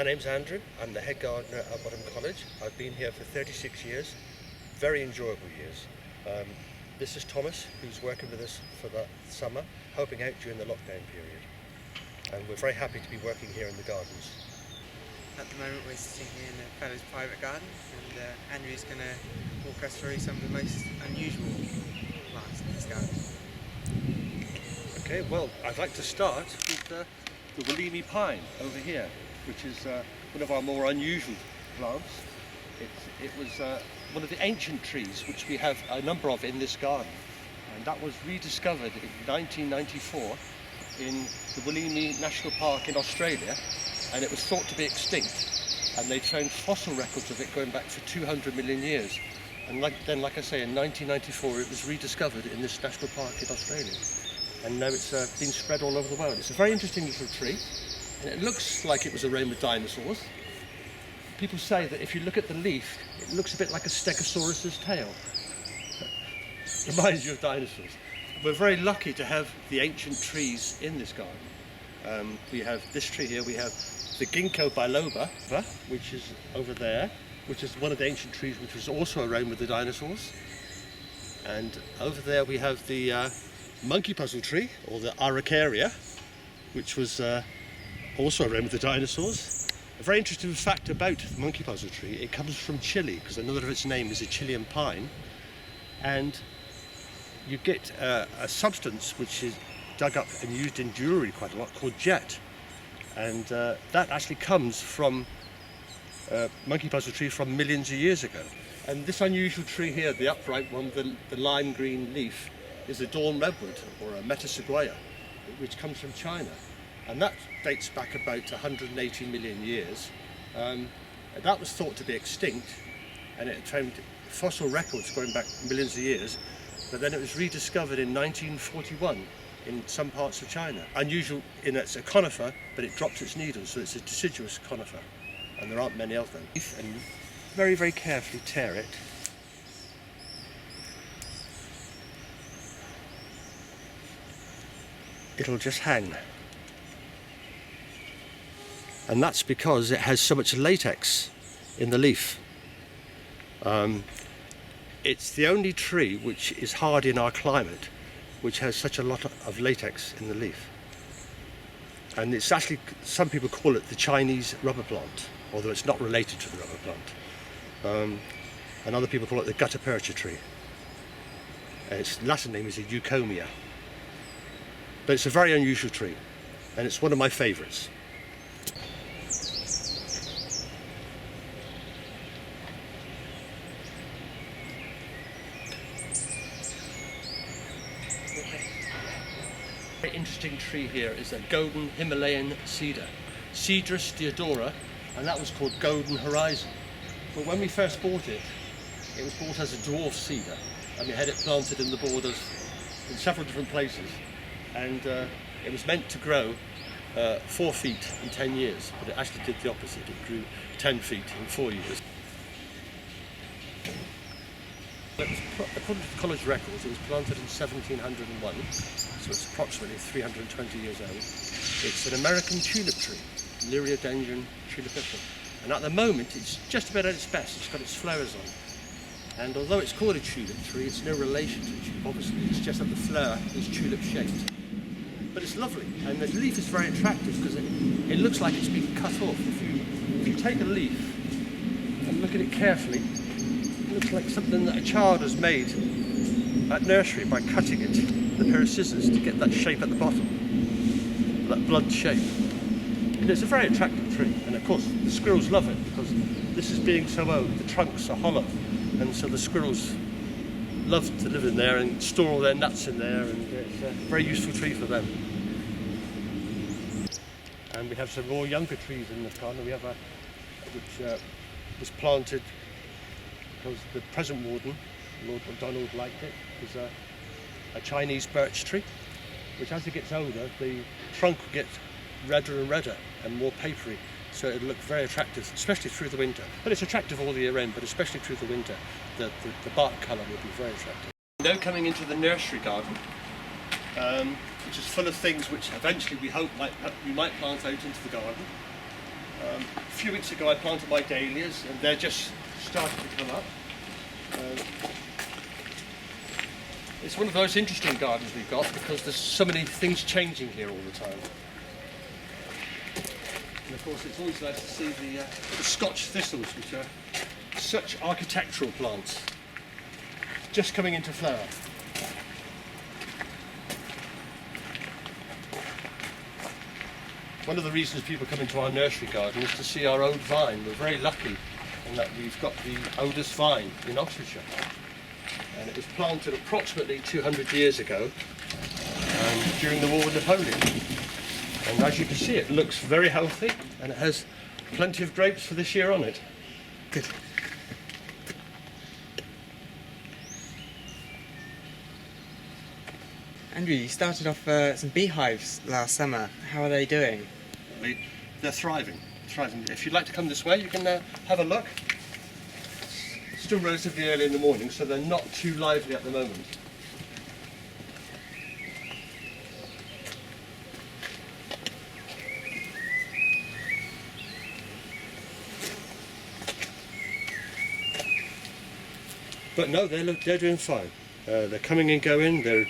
My name's Andrew. I'm the head gardener at Wadham College. I've been here for 36 years, very enjoyable years. This is Thomas, who's working with us for the summer, helping out during the lockdown period. And we're very happy to be working here in the gardens. At the moment we're sitting here in the fellow's private garden, and Andrew's going to walk us through some of the most unusual plants in this garden. Okay, well, I'd like to start with the Walimi pine over here, which is one of our more unusual plants. It was one of the ancient trees which we have a number of in this garden, and that was rediscovered in 1994 in the Walimi National Park in Australia, and it was thought to be extinct, and they found fossil records of it going back for 200 million years. And like I say, in 1994 it was rediscovered in this national park in Australia, and now it's been spread all over the world. It's a very interesting little tree, and it looks like it was around with dinosaurs. People say that if you look at the leaf, it looks a bit like a stegosaurus's tail. Reminds you of dinosaurs. We're very lucky to have the ancient trees in this garden. We have this tree here, we have the ginkgo biloba, which is over there, which is one of the ancient trees which was also around with the dinosaurs. And over there we have the monkey puzzle tree, or the Araucaria, which was also around with the dinosaurs. A very interesting fact about the monkey puzzle tree, it comes from Chile, because another of its name is a Chilean pine, and you get a substance which is dug up and used in jewellery quite a lot called jet, and that actually comes from monkey puzzle tree from millions of years ago. And this unusual tree here, the upright one, the lime green leaf, is a dawn redwood, or a metasequoia, which comes from China. And that dates back about 180 million years. That was thought to be extinct, and it found fossil records going back millions of years, but then it was rediscovered in 1941 in some parts of China. Unusual in that it's a conifer, but it drops its needles, so it's a deciduous conifer, and there aren't many of them. And very, very carefully tear it. It'll just hang. And that's because it has so much latex in the leaf. It's the only tree which is hard in our climate which has such a lot of latex in the leaf. And it's actually, some people call it the Chinese rubber plant, although it's not related to the rubber plant. And other people call it the gutta percha tree. And its Latin name is a Eucomia. But it's a very unusual tree, and it's one of my favourites. A very interesting tree here is a golden Himalayan cedar, Cedrus deodora, and that was called Golden Horizon. But when we first bought it, it was bought as a dwarf cedar, and we had it planted in the borders in several different places, and it was meant to grow 4 feet in 10 years, but it actually did the opposite. It grew 10 feet in 4 years. According to the college records, it was planted in 1701, so it's approximately 320 years old. It's an American tulip tree, Liriodendron tulipifera, and at the moment it's just about at its best. It's got its flowers on, and although it's called a tulip tree, it's no relation to a tulip, obviously. It's just that the flower is tulip shaped. But it's lovely, and the leaf is very attractive because it looks like it's been cut off. If you take a leaf and look at it carefully, it looks like something that a child has made at nursery by cutting it with a pair of scissors to get that shape at the bottom, that blunt shape. And it's a very attractive tree, and of course the squirrels love it because this is being so old, the trunks are hollow, and so the squirrels love to live in there and store all their nuts in there, and it's a very useful tree for them. And we have some more younger trees in the garden. We have which was planted because the present warden, Lord MacDonald, liked it. It's a Chinese birch tree, which as it gets older, the trunk will get redder and redder and more papery, so it'll look very attractive, especially through the winter. But it's attractive all the year round, but especially through the winter, the bark colour will be very attractive. Now coming into the nursery garden, which is full of things which eventually we hope we might plant out into the garden. A few weeks ago I planted my dahlias and they're just starting to come up. It's one of those interesting gardens we've got because there's so many things changing here all the time. And of course it's always nice to see the Scotch thistles, which are such architectural plants, just coming into flower. One of the reasons people come into our nursery garden is to see our old vine. We're very lucky in that we've got the oldest vine in Oxfordshire. And it was planted approximately 200 years ago during the War with Napoleon. And as you can see, it looks very healthy and it has plenty of grapes for this year on it. Good. Andrew, you started off some beehives last summer. How are they doing? They're thriving. If you'd like to come this way, you can have a look. It's still relatively early in the morning, so they're not too lively at the moment. But no, they're doing fine. They're coming and going. They're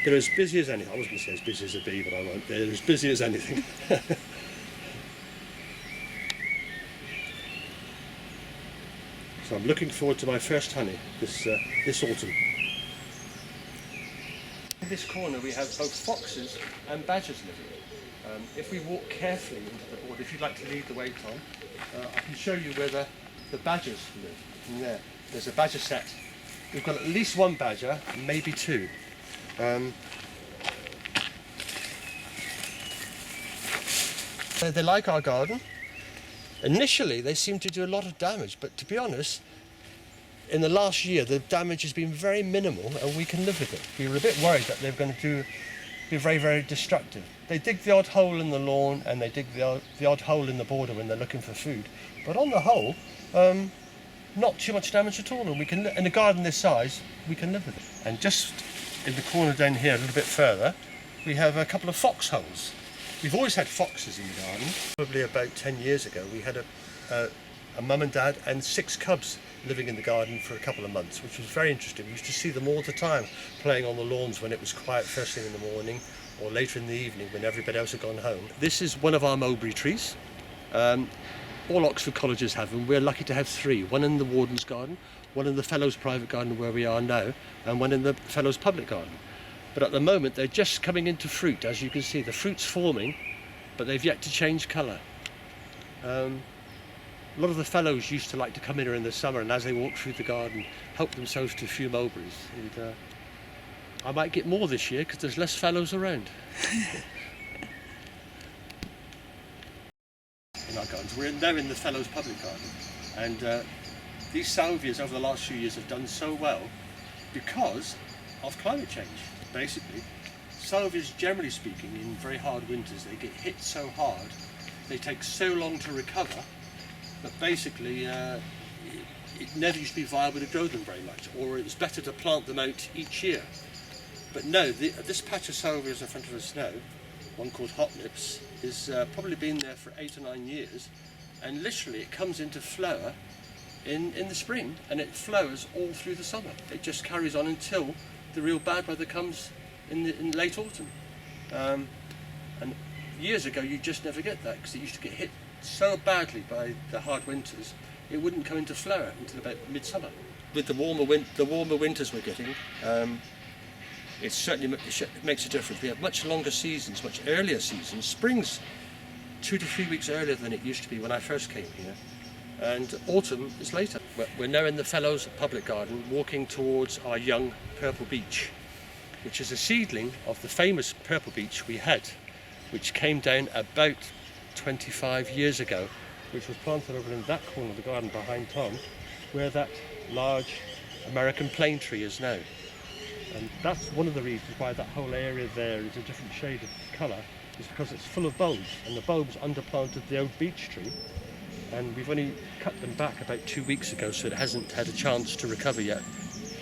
as busy as anything. I was going to say as busy as a bee, but I won't. They're as busy as anything. So I'm looking forward to my first honey this autumn. In this corner we have both foxes and badgers living. If we walk carefully into the board, if you'd like to lead the way, Tom, I can show you where the badgers live. In there. There's a badger set. We've got at least one badger, maybe two. They like our garden. Initially they seemed to do a lot of damage, but to be honest, in the last year the damage has been very minimal and we can live with it. We were a bit worried that they were going to be very, very destructive. They dig the odd hole in the lawn and they dig the odd hole in the border when they're looking for food, but on the whole, not too much damage at all, and we can, in a garden this size, we can live with it. And just in the corner down here, a little bit further, we have a couple of foxholes. We've always had foxes in the garden. Probably about 10 years ago, we had a mum and dad and 6 cubs living in the garden for a couple of months, which was very interesting. We used to see them all the time playing on the lawns when it was quiet first thing in the morning or later in the evening when everybody else had gone home. This is one of our mulberry trees. All Oxford colleges have them. We're lucky to have 3. One in the Warden's garden, one in the Fellows private garden where we are now, and one in the Fellows public garden. But at the moment they're just coming into fruit. As you can see, the fruit's forming, but they've yet to change colour. A lot of the fellows used to like to come in here in the summer and as they walk through the garden help themselves to a few mulberries. And I might get more this year because there's less fellows around. In our gardens. We're now in the Fellows public garden, and these salvias over the last few years have done so well because of climate change. Basically, salvias, generally speaking, in very hard winters, they get hit so hard, they take so long to recover, that basically it never used to be viable to grow them very much, or it was better to plant them out each year. But no, this patch of salvias in front of us now, one called Hot Lips, is probably been there for 8 or 9 years, and literally it comes into flower in the spring, and it flowers all through the summer. It just carries on until the real bad weather comes in late autumn. And years ago you just never get that because it used to get hit so badly by the hard winters it wouldn't come into flower until about midsummer. With the warmer winters we're getting, it certainly makes a difference. We have much longer seasons, much earlier seasons. Spring's 2 to 3 weeks earlier than it used to be when I first came here, and autumn is later. We're now in the Fellows public garden walking towards our young purple beech, which is a seedling of the famous purple beech we had, which came down about 25 years ago, which was planted over in that corner of the garden behind Tom, where that large American plane tree is now. And that's one of the reasons why that whole area there is a different shade of colour, is because it's full of bulbs, and the bulbs underplanted the old beech tree, and we've only cut them back about 2 weeks ago, so it hasn't had a chance to recover yet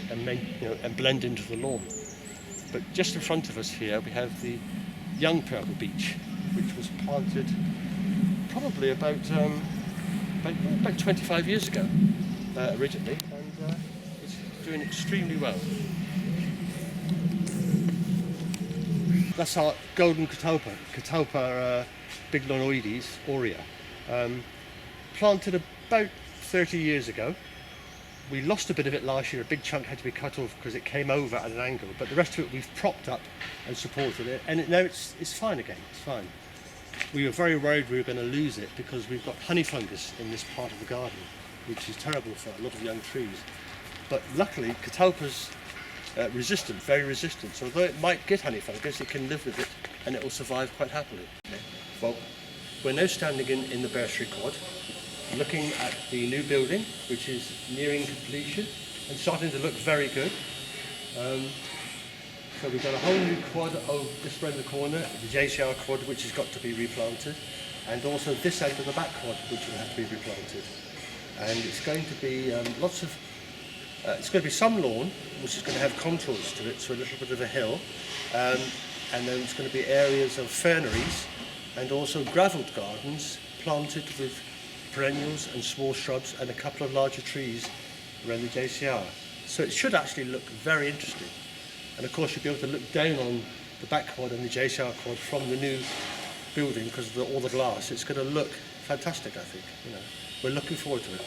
and blend into the lawn. But just in front of us here we have the young purple beech, which was planted probably about 25 years ago originally, and it's doing extremely well. That's our golden Catalpa biglonoides aurea, planted about 30 years ago. We lost a bit of it last year. A big chunk had to be cut off because it came over at an angle, but the rest of it we've propped up and supported it, and now it's fine again. It's fine. We were very worried we were going to lose it because we've got honey fungus in this part of the garden, which is terrible for a lot of young trees. But luckily, Catalpa's resistant, very resistant. So although it might get honey fungus, it can live with it and it will survive quite happily. Well, we're now standing in the Nursery Quad, looking at the new building, which is nearing completion and starting to look very good. So we've got a whole new quad just around the corner, the JCR quad, which has got to be replanted, and also this end of the back quad, which will have to be replanted. And it's going to be it's going to be some lawn, which is going to have contours to it, so a little bit of a hill, and then it's going to be areas of ferneries and also gravelled gardens planted with perennials and small shrubs and a couple of larger trees around the JCR. So it should actually look very interesting. And of course you'll be able to look down on the back quad and the JCR quad from the new building because of all the glass. It's going to look fantastic, I think. You know, we're looking forward to it.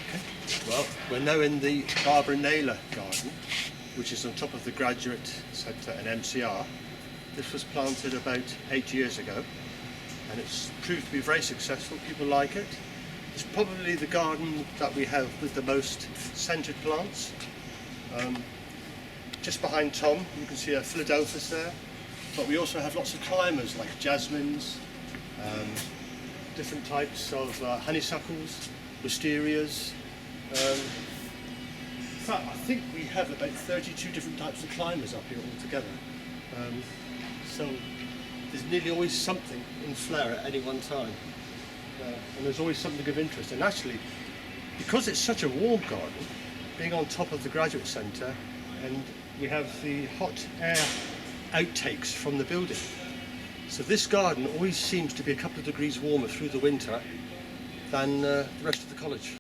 Okay. Well, we're now in the Barbara Naylor garden, which is on top of the Graduate Centre and MCR. This was planted about 8 years ago, and it's proved to be very successful. People like it. It's probably the garden that we have with the most scented plants. Just behind Tom, you can see a Philadelphus there, but we also have lots of climbers like jasmines, different types of honeysuckles, wisterias. In fact, I think we have about 32 different types of climbers up here altogether. So there's nearly always something in flower at any one time, and there's always something of interest. And actually, because it's such a warm garden, being on top of the Graduate Centre, and we have the hot air outtakes from the building, so this garden always seems to be a couple of degrees warmer through the winter than the rest of the college.